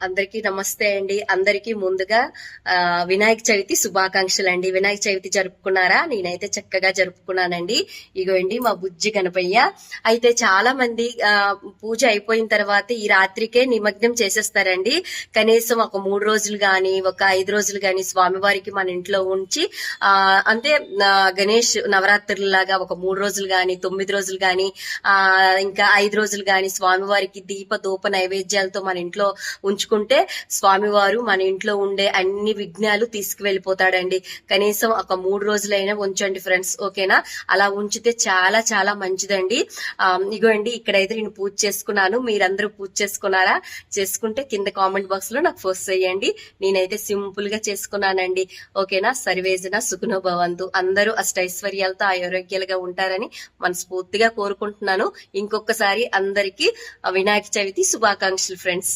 అందరికీ నమస్తే అండి. అందరికీ ముందుగా వినాయక చవితి శుభాకాంక్షలు అండి. వినాయక చవితి జరుపుకున్నారా? నేనైతే చక్కగా జరుపుకున్నానండి. ఇగోండి మా బుజ్జి గణపయ్య. అయితే చాలా మంది పూజ అయిపోయిన తర్వాత ఈ రాత్రికే నిమగ్నం చేసేస్తారండి. కనీసం ఒక 3 రోజులు గాని, ఒక 5 రోజులు గాని స్వామివారికి మన ఇంట్లో ఉంచి అంటే గణేష్ నవరాత్రులలాగా ఒక 3 రోజులు గాని, 9 రోజులు గాని, ఇంకా 5 రోజులు గాని స్వామివారికి దీప ధూప నైవేద్యాలతో మన ఇంట్లో ఉంచుకుంటే స్వామివారు మన ఇంట్లో ఉండే అన్ని విఘ్నాలు తీసుకువెళ్ళిపోతాడండి. కనీసం ఒక 3 రోజులైనా ఉంచండి ఫ్రెండ్స్, ఓకేనా? అలా ఉంచితే చాలా చాలా మంచిదండి. ఇగోండి ఇక్కడైతే నేను పూజ చేసుకున్నాను. మీరందరూ పూజ చేసుకున్నారా? చేసుకుంటే కింద కామెంట్ బాక్స్ లో నాకు పోస్ట్ చేయండి. నేనైతే సింపుల్ గా చేసుకున్నానండి, ఓకేనా? సర్వేజన సుఖనో భవంతు. అందరూ అష్టైశ్వర్యాలతో ఆరోగ్యాలుగా ఉంటారని మనస్ఫూర్తిగా కోరుకుంటున్నాను. ఇంకొకసారి అందరికీ వినాయక చవితి శుభాకాంక్షలు ఫ్రెండ్స్.